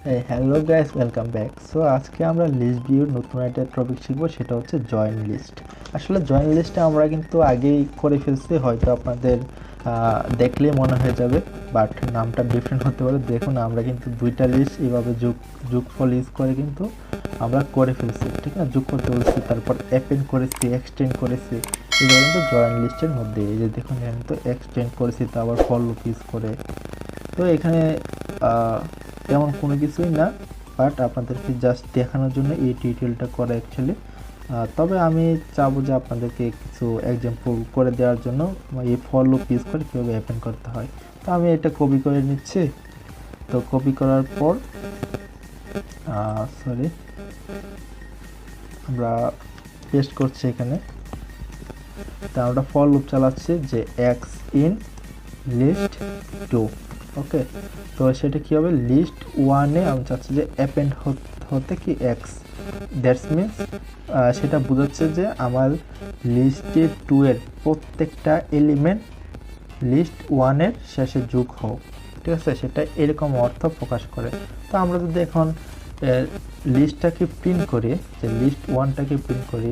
Hello guys, welcome back. So আজকে আমরা list ভিউর নতুন একটা টপিক শিখবো, সেটা হচ্ছে জয়েন লিস্ট। আসলে জয়েন লিস্টটা আমরা কিন্তু আগেই করে ফেলছি, হয়তো আপনাদের দেখলেই মনে হয়ে যাবে, বাট নামটা ডিফারেন্ট হতে পারে। দেখুন, আমরা কিন্তু দুইটা লিস্ট এইভাবে যোগফল ইউজ করে কিন্তু আমরা করে ফেলছি, ঠিক আছে? যোগ করতে বলছি, তারপর অ্যাপেন্ড করেছি, এক্সটেন্ড করেছি, এগুলো কিন্তু জয়েন লিস্টের মধ্যে। এই যে দেখুন, এখানে তো এক্সটেন্ড করেছি, তো আবার ফর লুপ ইউজ করে। তো এখানে তেমন কোনো কিছুই না, বাট আপনাদেরকে জাস্ট দেখানোর জন্য এই টিউটোরিয়ালটা করা অ্যাকচুয়ালি। তবে আমি চাবো যে আপনাদেরকে কিছু এক্সাম্পল করে দেওয়ার জন্য এই ফর লুপ ইউজ করে কীভাবে অ্যাপেন্ড করতে হয়। তো আমি এটা কপি করে নিচ্ছি। তো কপি করার পর আমরা পেস্ট করছি এখানে। তা আমরা ফর লুপ চালাচ্ছি যে এক্স ইন লিস্ট 2। ওকে, তো সেটা কী হবে, লিস্ট 1-এ আমি চাচ্ছি যে অ্যাপেন্ড হতে কি এক্স, দ্যাটস মিনস সেটা বোঝাচ্ছে যে আমার লিস্টে 2-এর প্রত্যেকটা এলিমেন্ট লিস্ট 1-এর শেষে যোগ হোক, ঠিক আছে? সেটা এরকম অর্থ প্রকাশ করে। তো আমরা যদি এখন লিস্টটাকে প্রিন্ট করি, যে লিস্ট 1টাকে প্রিন্ট করি,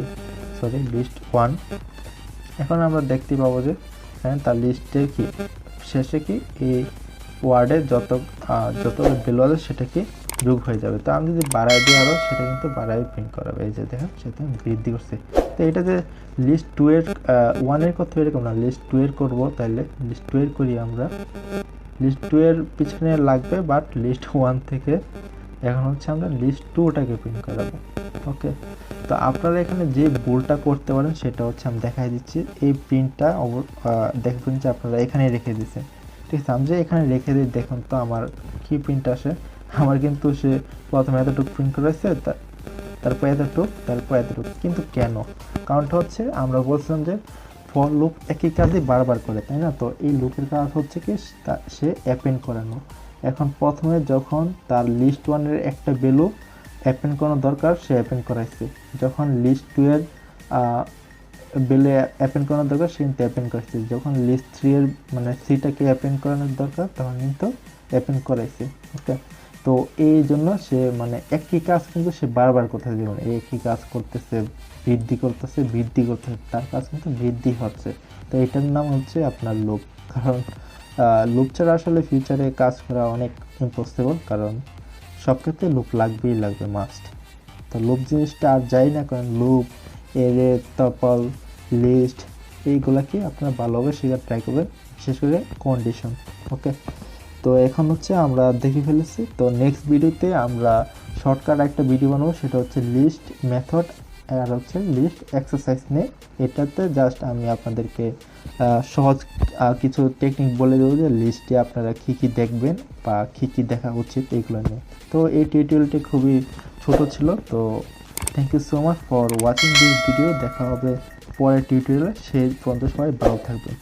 লিস্ট 1, এখন আমরা দেখতে পাবো যে তার লিস্টের কি শেষে কি এই ওয়ার্ডের যত ভ্যালু আছে সেটা কি যোগ হয়ে যাবে। তো আমি যদি বাড়াই দিই আরও, সেটা কিন্তু বাড়াই প্রিন্ট করাবে। এই যে দেখেন, সেটা বৃদ্ধি করছে। তো এটা যে লিস্ট 2-এর 1-এর করতে এরকম না, লিস্ট 2-এর করবো, তাহলে লিস্ট 2-এর করি আমরা। লিস্ট 2-এর পিছনে লাগবে, বাট লিস্ট 1 থেকে এখন হচ্ছে আমরা লিস্ট 2টাকে প্রিন্ট করাবো। ওকে, তো আপনারা এখানে যে ভুলটা করতে পারেন সেটা হচ্ছে আমি দেখাই দিচ্ছি। এই প্রিন্টটা দেখবেন যে আপনারা এখানে রেখে দিচ্ছেন, ঠিক আছে? আমি যে এখানে রেখে দিই, দেখুন তো আমার কি প্রিন্ট আসে। আমার কিন্তু সে প্রথমে এতটুকু প্রিন্ট করেছে, তারপর এতটুকু, কিন্তু কেন? কারণটা হচ্ছে আমরা বলছিলাম যে ফর লুপ একই কাজই বারবার করে, তাই না? তো এই লুপের কাজ হচ্ছে কি, সে অ্যাপেন্ড করানো। এখন প্রথমে যখন তার লিস্ট 1-এর একটা ভ্যালু অ্যাপেন্ড করানো দরকার, সে অ্যাপেন্ড করাইছে। যখন লিস্ট 2-এর ভ্যালু অ্যাপেন্ড করানোর দরকার, সে কিন্তু অ্যাপেন্ড করাইছে। যখন লিস্ট 3-এর মানে সিটাকে অ্যাপেন্ড করানোর দরকার, তখন কিন্তু অ্যাপেন্ড করাইছে। ওকে, তো এই জন্য সে মানে একই কাজ কিন্তু সে বারবার করতেছে, যেমন একই কাজ করতেছে, বৃদ্ধি করতেছে, তার কাজ কিন্তু বৃদ্ধি হচ্ছে। তো এটার নাম হচ্ছে আপনার লুপ। কারণ লুপ ছাড়া আসলে ফিউচারে কাজ করা অনেক ইম্পসিবল, কারণ সব ক্ষেত্রে লুপ লাগবে মাস্ট। তো লুপ জিনিসটা আর যাই না, কারণ লুপ, এরে, টপল, লিস্ট, এইগুলাকে আপনারা ভালোভাবে শেখার ট্রাই করবেন, বিশেষ করে কন্ডিশন। ওকে, তো এখন হচ্ছে আমরা দেখে ফেলেছি। তো নেক্সট ভিডিওতে আমরা শর্টকাট একটা ভিডিও বানাবো, সেটা হচ্ছে লিস্ট মেথড আর হচ্ছে লিস্ট এক্সারসাইজ নিয়ে। এটাতে জাস্ট আমি আপনাদেরকে সহজ কিছু টেকনিক বলে দেবো যে লিস্টে আপনারা কী কী দেখবেন বা কী কী দেখা উচিত, এইগুলো নিয়ে। তো এই টিউটোরিয়ালটি খুবই ছোট ছিল। তো thank you so much for watching this video. দেখা হবে পরের টিউটোরিয়ালে, সেই পর্যন্ত সবাই ভালো থাকবেন।